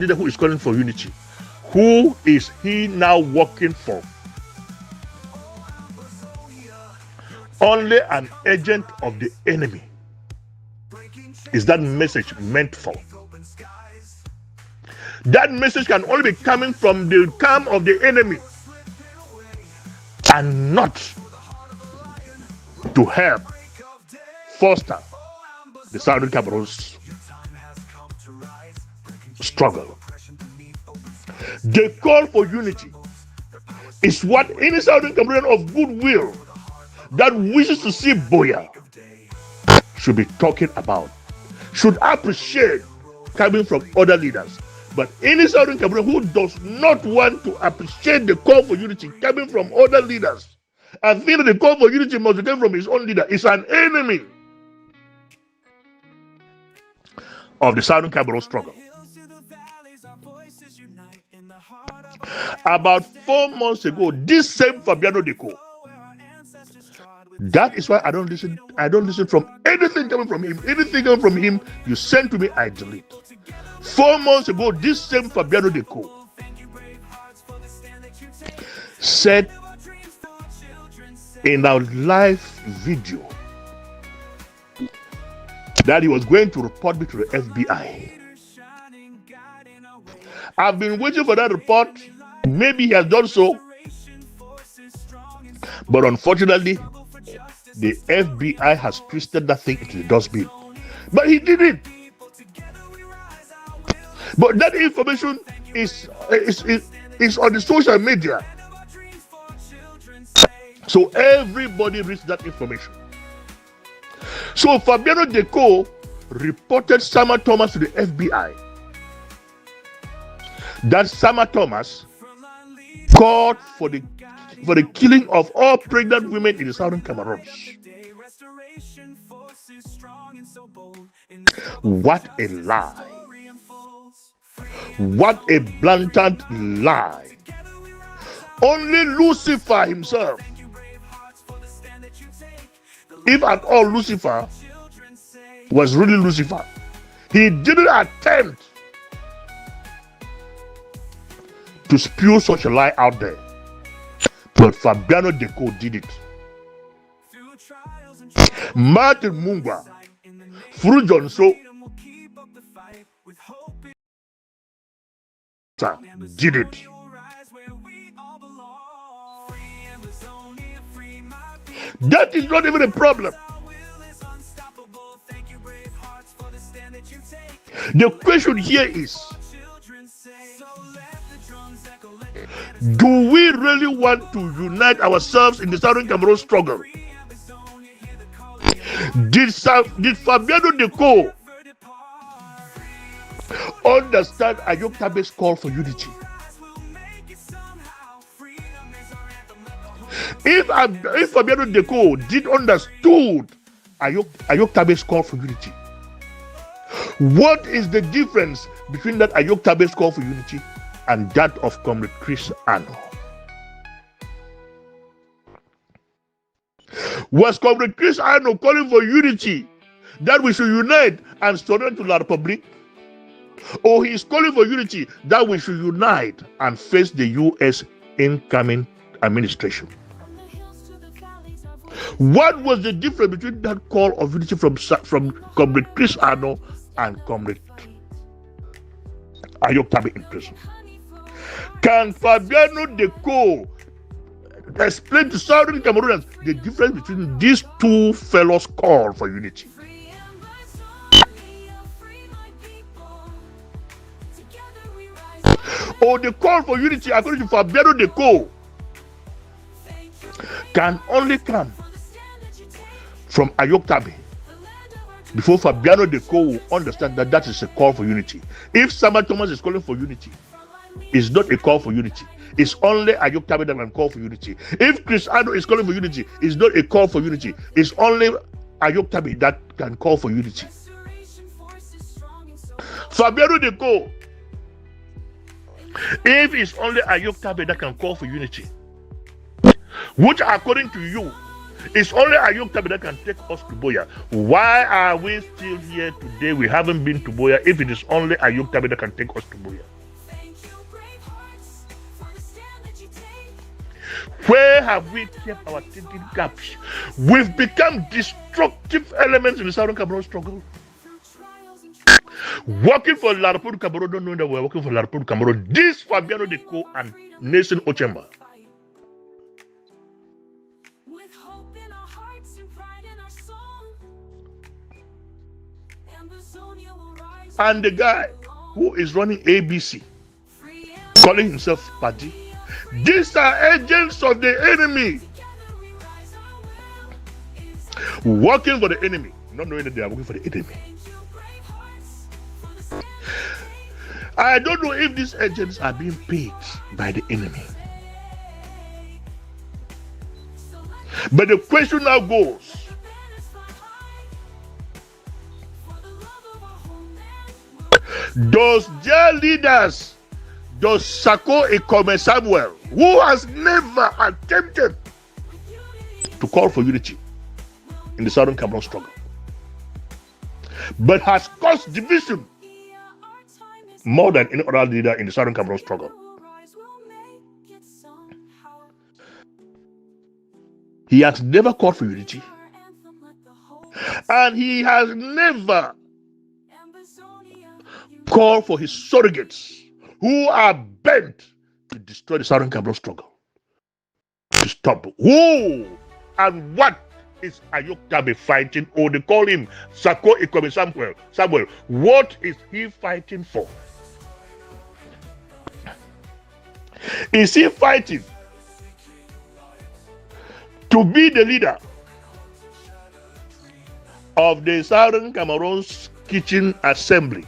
leader who is calling for unity, who is he now working for? Only an agent of the enemy is that message meant for. That message can only be coming from the camp of the enemy and not to help foster the Southern Cameroon's struggle. The call for unity is what any Southern Cameroonian of goodwill that wishes to see Boya should be talking about, should appreciate coming from other leaders. But any Southern Cameroonian who does not want to appreciate the call for unity coming from other leaders and feel that the call for unity must come from his own leader is an enemy of the Southern Cameroon struggle. About 4 months ago, this same Fabiano Deco. That is why I don't listen from anything coming from him. Anything coming from him, you send to me, I delete. 4 months ago, this same Fabiano Deco said in our live video that he was going to report me to the FBI. I've been waiting for that report. Maybe he has done so, but unfortunately, the FBI has twisted that thing into the dustbin. But he did it. But that information is on the social media. So everybody reads that information. So Fabiano Deco reported Sama Thomas to the FBI. That Sama Thomas called for the killing of all pregnant women in the Southern Cameroon. What a lie. What a blatant lie. Only Lucifer himself, if at all Lucifer was really Lucifer, he didn't attempt to spew such a lie out there. But Fabiano Deco did it. Martin Mungwa, Fru Johnson did it. That is not even a problem. The question here is, do we really want to unite ourselves in the Southern Cameroon struggle? Did Fabiano Deco understand Ayok Tabe's call for unity? If Fabiano Deco did understood Ayok Tabe's call for unity, what is the difference between that Ayok Tabe's call for unity and that of Comrade Chris Ano? Was Comrade Chris Ano calling for unity, that we should unite and surrender to La Republique? Or he is calling for unity, that we should unite and face the U.S. incoming administration? What was the difference between that call of unity from Comrade Chris Ano and Comrade Ayok Tabe in prison? Can Fabiano Deco explain to Southern Cameroonians the difference between these two fellows' call for unity? Or the call for unity, according to Fabiano Deco, can only come from Ayok Tabe before Fabiano Deco will understand that that is a call for unity. If Sama Thomas is calling for unity, it's not a call for unity. It's only Ayok Tabe that can call for unity. If Chris Ano is calling for unity, it's not a call for unity. It's only Ayok Tabe that can call for unity. Fabiano Deco, if it's only Ayok Tabe that can call for unity, which according to you It's only Ayuk Tabe that can take us to Buea. Why are we still here today? We haven't been to Buea if it is only Ayuk Tabe that can take us to Buea. Where have we kept our thinking gaps? We've become destructive elements in the Southern Cameroon struggle. Working for La Republic Cameroon, don't know that we're working for La Republic Cameroon. This Fabiano Deco and Nelson Ochemba. And the guy who is running ABC, calling himself Paddy. These are agents of the enemy, working for the enemy, not knowing that they are working for the enemy. I don't know if these agents are being paid by the enemy. But the question now goes, does their leaders, does Sako Ikome Samuel, who has never attempted to call for unity in the Southern Cameroon struggle, but has caused division more than any other leader in the Southern Cameroon struggle. He has never called for unity, and he has never called for his surrogates who are bent to destroy the Southern Cameroon struggle, to stop. Who and what is Ayuk Tabe fighting? Or they call him Sako Ikome Samuel. What is he fighting for? Is he fighting to be the leader of the Southern Cameroon's kitchen assembly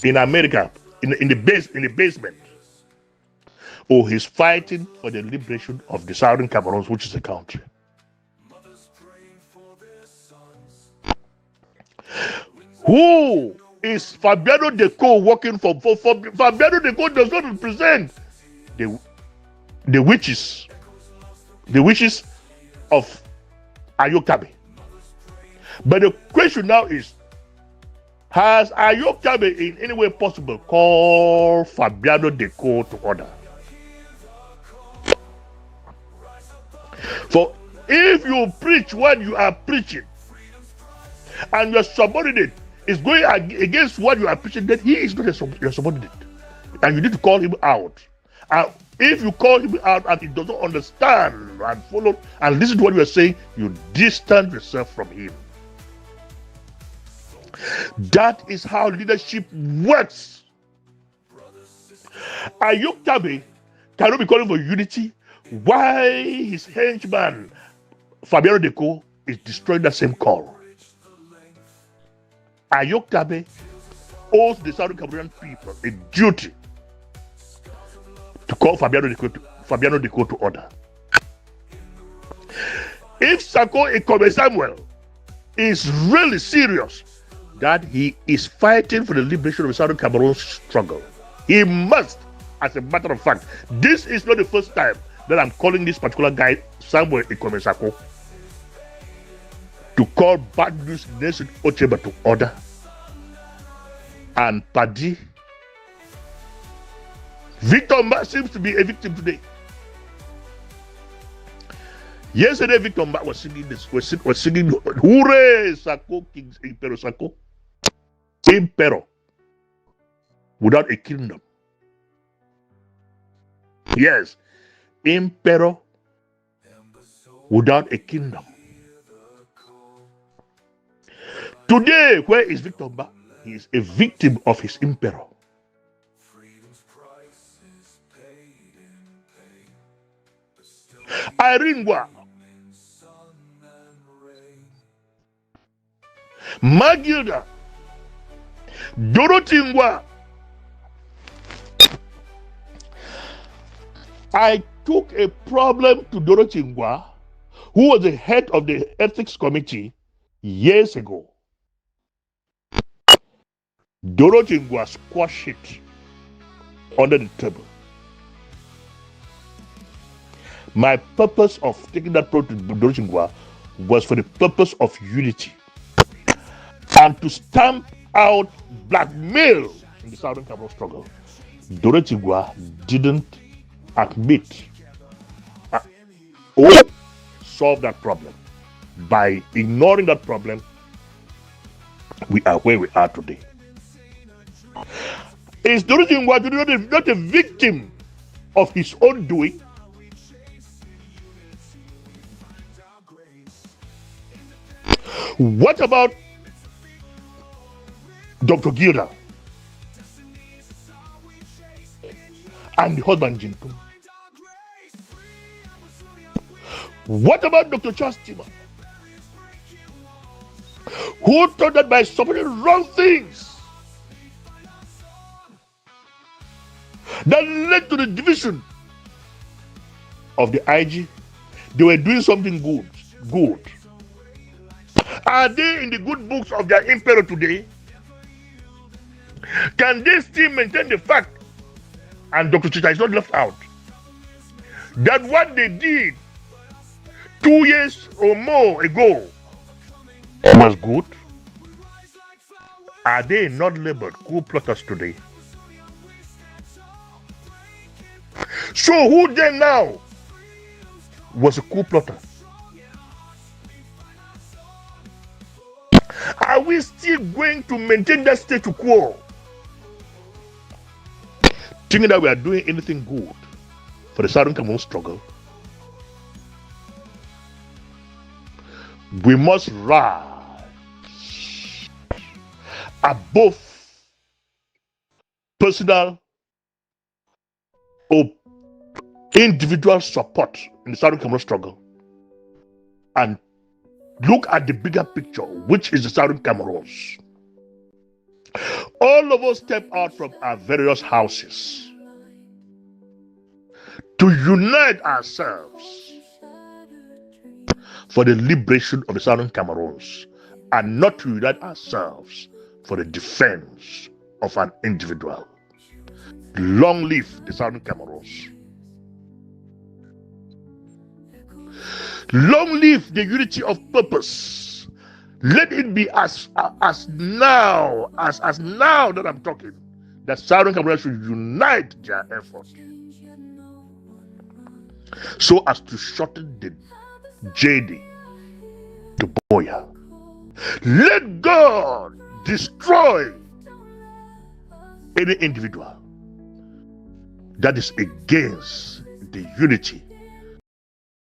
in America, in the basement, or he's fighting for the liberation of the Southern Cameroon, which is a country? Who is Fabiano Deco working for? Fabiano Deco does not represent the wishes of Ayuk Tabe. But the question now is, has Ayuk Tabe in any way possible called Fabiano Deco to order? For if you preach what you are preaching, and your subordinate is going against what you are preaching, then he is not your subordinate, and you need to call him out. And if you call him out and he does not understand and follow and listen to what you are saying, you distance yourself from him. That is how leadership works. Ayuk Tabe cannot be calling for unity. Why his henchman Fabiano Deco is destroying that same call? Ayuk Tabe owes the Southern Cameroonian people a duty to call Fabiano Deco to order. If Sako Ikome Samuel is really serious that he is fighting for the liberation of the Southern Cameroon struggle, he must, as a matter of fact, this is not the first time that I'm calling this particular guy Samuel Ikome Sako to call Bad News Nelson Ochemba to order, and Paddy. Victor Mba seems to be a victim today. Yesterday, Victor Mba was singing this. Was singing, "Hooray, Sako, King Impero Sako, Impero, without a kingdom." Yes, Impero, without a kingdom. Today, where is Victor Mba? He is a victim of his Impero. Irene Ngwa, Magilda, Dorothy Ngwa. I took a problem to Dorothy Ngwa, who was the head of the ethics committee years ago. Dorothy Ngwa squashed it under the table. My purpose of taking that project to Dorothy was for the purpose of unity and to stamp out blackmail in the Southern Cameroon struggle. Dorothy didn't admit or solve that problem. By ignoring that problem, we are where we are today. Is Dorothy not a victim of his own doing? What about Dr. Gilda and the husband Jinkum? What about Dr. Charles Tima, who thought that by supporting wrong things that led to the division of the IG, they were doing something good? Are they in the good books of their emperor today? Can they still maintain the fact, and Dr. Chita is not left out, that what they did 2 years or more ago was good? Are they not labeled coup plotters today? So who then now was a coup plotter? Are we still going to maintain that status quo, thinking that we are doing anything good for the Southern Cameroon struggle? We must rise above personal or individual support in the Southern Cameroon struggle and look at the bigger picture, which is the Southern Cameroons. All of us step out from our various houses to unite ourselves for the liberation of the Southern Cameroons, and not to unite ourselves for the defense of an individual. Long live the Southern Cameroons. Long live the unity of purpose. Let it be as now that I'm talking, that Southern Cameroons should unite their efforts so as to shorten the JD to Boya. Let God destroy any individual that is against the unity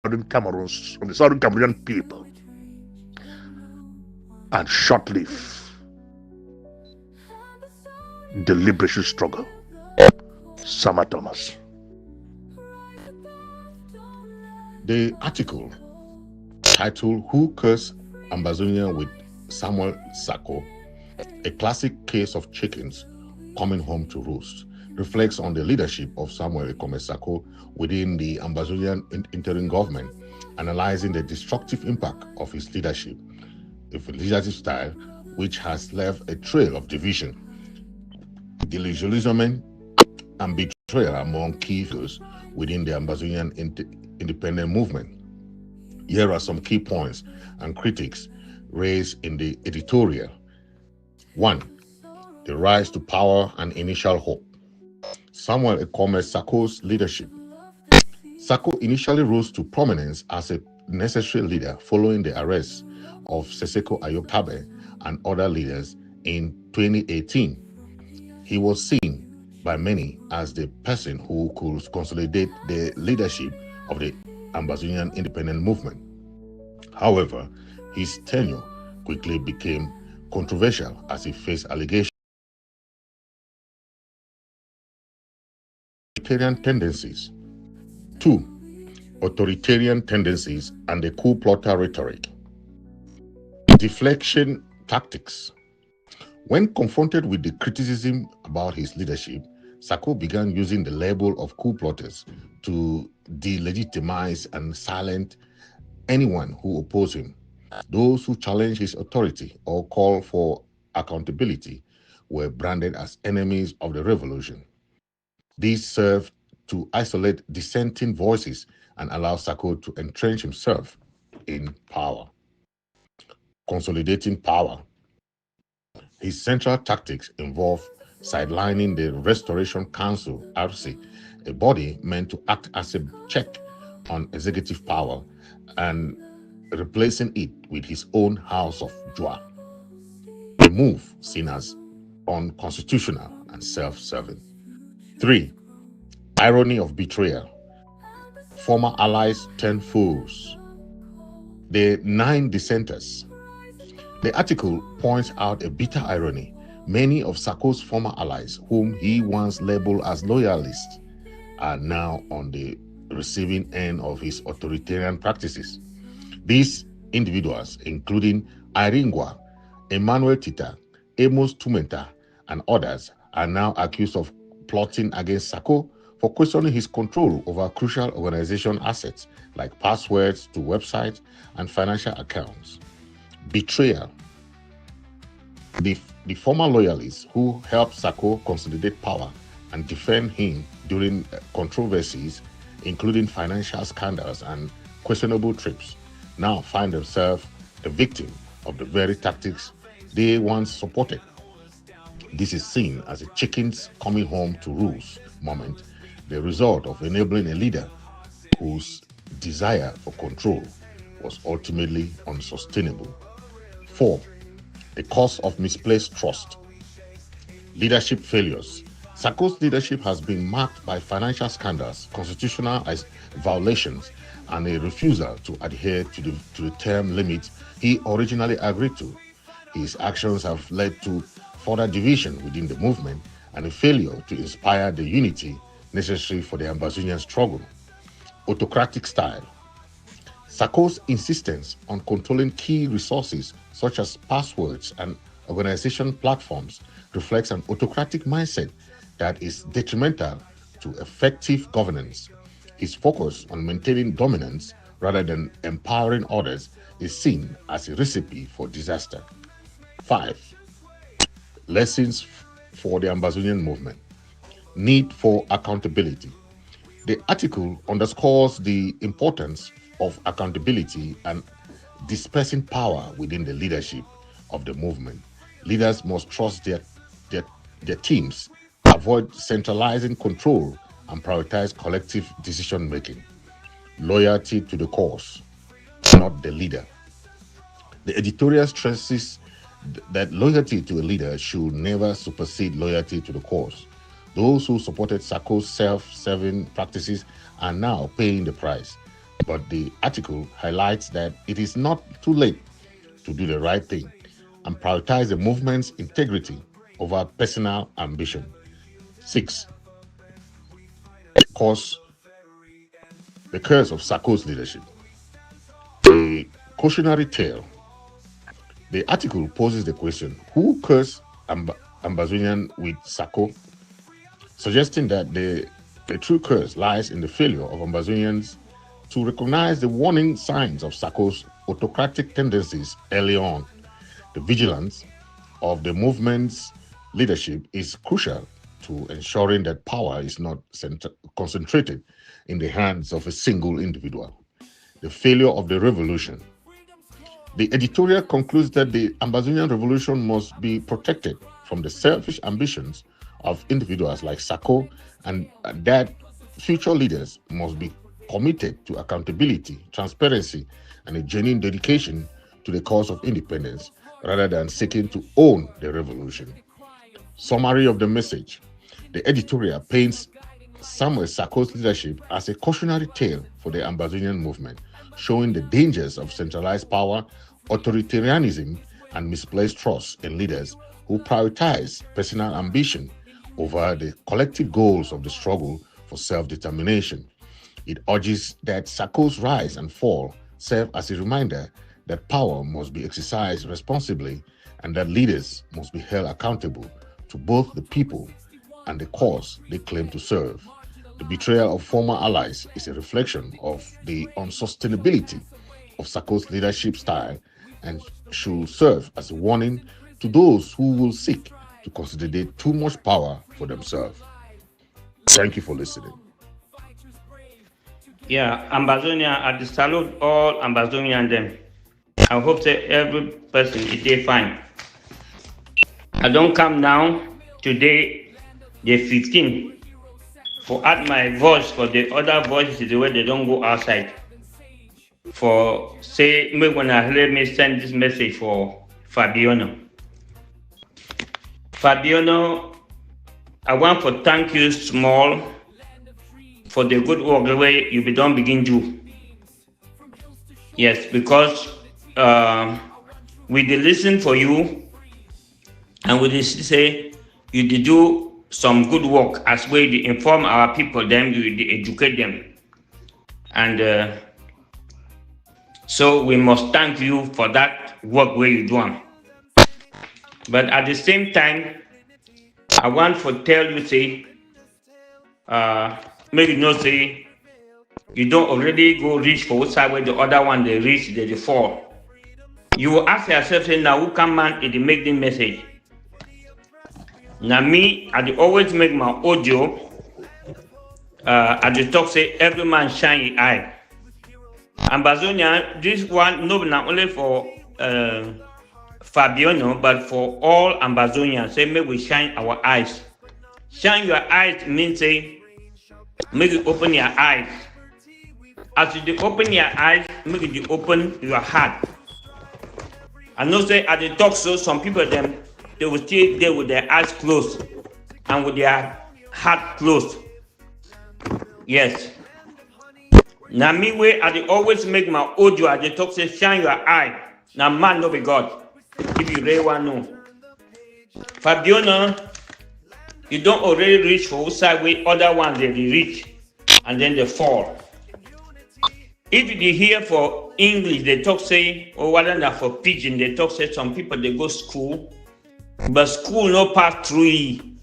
of the Southern Cameroonian people, and short live the liberation struggle. Sama Thomas. The article titled "Who Cursed Ambazonian with Samuel Sako? A Classic Case of Chickens Coming Home to Roost" reflects on the leadership of Samuel Sako within the Ambazonian interim government, analyzing the destructive impact of his leadership, a leadership style which has left a trail of division, disillusionment, and betrayal among key figures within the Ambazonian independent movement. Here are some key points and critics raised in the editorial. 1. The rise to power and initial hope. Samuel Sako's leadership. Sako initially rose to prominence as a necessary leader following the arrest of Seseko Ayokabe and other leaders in 2018. He was seen by many as the person who could consolidate the leadership of the Ambazonian independent movement. However, his tenure quickly became controversial as he faced allegations of authoritarian tendencies. 2. Authoritarian tendencies and the coup plotter rhetoric. Deflection tactics. When confronted with the criticism about his leadership, Sako began using the label of coup plotters to delegitimize and silence anyone who opposed him. Those who challenged his authority or called for accountability were branded as enemies of the revolution. These served to isolate dissenting voices and allow Sako to entrench himself in power. Consolidating power. His central tactics involve sidelining the Restoration Council, RC, a body meant to act as a check on executive power, and replacing it with his own House of Njie, a move seen as unconstitutional and self-serving. 3. Irony of betrayal. Former allies turn foes. The 9 dissenters. The article points out a bitter irony. Many of Sako's former allies, whom he once labeled as loyalists, are now on the receiving end of his authoritarian practices. These individuals, including Iringwa, Emmanuel Tita, Amos Tumenta, and others, are now accused of plotting against Sako for questioning his control over crucial organization assets like passwords to websites and financial accounts. Betrayal. The former loyalists who helped Sako consolidate power and defend him during controversies, including financial scandals and questionable trips, now find themselves the victim of the very tactics they once supported. This is seen as a chickens coming home to roost moment, the result of enabling a leader whose desire for control was ultimately unsustainable. 4. The cause of misplaced trust. Leadership failures. Sako's leadership has been marked by financial scandals, constitutional violations, and a refusal to adhere to the term limits he originally agreed to. His actions have led to further division within the movement and a failure to inspire the unity necessary for the Ambazonian struggle. Autocratic style. Sako's insistence on controlling key resources such as passwords and organization platforms reflects an autocratic mindset that is detrimental to effective governance. His focus on maintaining dominance rather than empowering others is seen as a recipe for disaster. 5. Lessons for the Ambazonian movement. Need for accountability. The article underscores the importance of accountability and dispersing power within the leadership of the movement. Leaders must trust their teams, avoid centralizing control, and prioritize collective decision-making. Loyalty to the cause, not the leader. The editorial stresses that loyalty to a leader should never supersede loyalty to the cause. Those who supported Sako's self-serving practices are now paying the price. But the article highlights that it is not too late to do the right thing and prioritize the movement's integrity over personal ambition. 6. The curse of Sako's leadership. A cautionary tale. The article poses the question, who cursed Ambazonian with Sako? Suggesting that the true curse lies in the failure of Ambazonians to recognize the warning signs of Sako's autocratic tendencies early on. The vigilance of the movement's leadership is crucial to ensuring that power is not concentrated in the hands of a single individual. The failure of the revolution. The editorial concludes that the Ambazonian revolution must be protected from the selfish ambitions of individuals like Sako, and that future leaders must be committed to accountability, transparency, and a genuine dedication to the cause of independence rather than seeking to own the revolution. Summary of the message. The editorial paints Samuel Sako's leadership as a cautionary tale for the Ambazonian movement, showing the dangers of centralized power, authoritarianism, and misplaced trust in leaders who prioritize personal ambition over the collective goals of the struggle for self-determination. It urges that Sako's rise and fall serve as a reminder that power must be exercised responsibly and that leaders must be held accountable to both the people and the cause they claim to serve. The betrayal of former allies is a reflection of the unsustainability of Sako's leadership style and should serve as a warning to those who will seek to consolidate too much power for themselves. Thank you for listening. Yeah, Ambazonian, I salute all Ambazonian them. I hope that every person is there fine. I don't come now today, the 15, for add my voice for the other voices the way they don't go outside. For say me when I heard me send this message for Fabiano. Fabiano, I want to thank you small for the good work the way you be done begin do. Yes, because we did listen for you and we did say you did do some good work as way to inform our people, then you did educate them. And so we must thank you for that work where you do. But at the same time, I want to tell you, say, maybe not say you don't already go reach for what side where the other one they reach, they fall. You will ask yourself, say, now who can man it make the message? Now me, I always make my audio. I just talk say every man shine his eye. Ambazonian, this one not only for Fabiano, but for all Ambazonians. Say make we shine our eyes. Shine your eyes means say make you open your eyes. As you open your eyes, make you open your heart. I know say at the talk show, some people them they will stay there with their eyes closed and with their heart closed. Yes. Now me way I always make my audio at the talk say shine your eye. Now man no be God. If you really want to know. Fabiano, you don't already reach for side way other ones they reach and then they fall. If you hear for English, they talk say, or rather than for pidgin, they talk say some people they go school, but school no pass through you.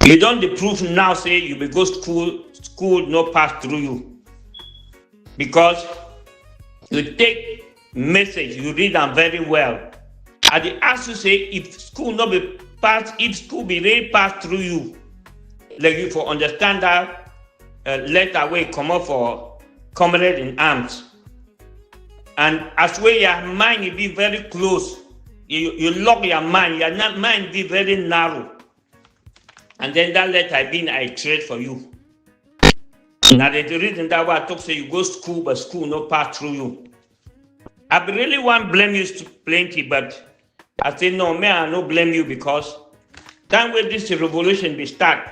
You don't the proof now say you will go school no pass through you. Because you take message, you read them very well. And they ask you say if school no be pass, if school be really pass through you, like you for understand that letter way come up for comrade in arms. And as well your mind will be very close. You lock your mind be very narrow. And then that letter being I trade for you. Now the reason that why I talk say you go school, but school no pass through you. I really want blame you plenty, but I say no, man, I no blame you because time when this revolution be start,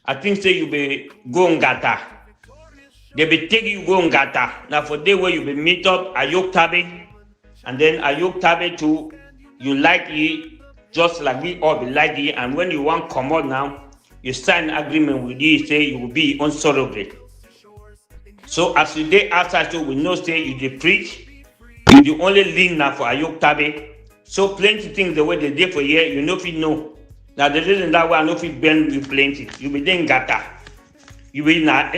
I think say you be go ngata. They be taking you go ngata. Now for day where you be meet up Ayok Tabe, and then Ayok Tabe too, you like it just like we all be like it, and when you want come out now, you sign agreement with you, say you will be unsurrogate. So as you day outside, so we know say you dey preach, you the only link now for Ayok Tabe. So plenty things the way they did for here, you know if you know. Now the reason that way I know if you bend you plenty, you be then gata. You be now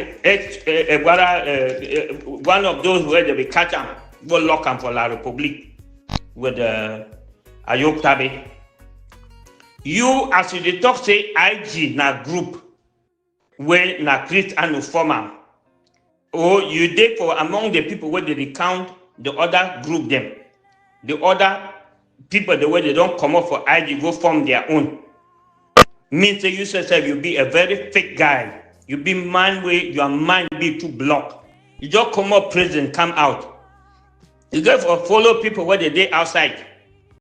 one of those where they be catch them, go lock them for La Republique with Ayok Tabe. You as you talk say IG na group where na create and former, or you dey for among the people where they recount the other group them, the other people the way they don't come up for IG go form their own. Means say you yourself you be a very fake guy. You be man way your mind be too blocked. You just come up prison, come out. You go for follow people where they outside.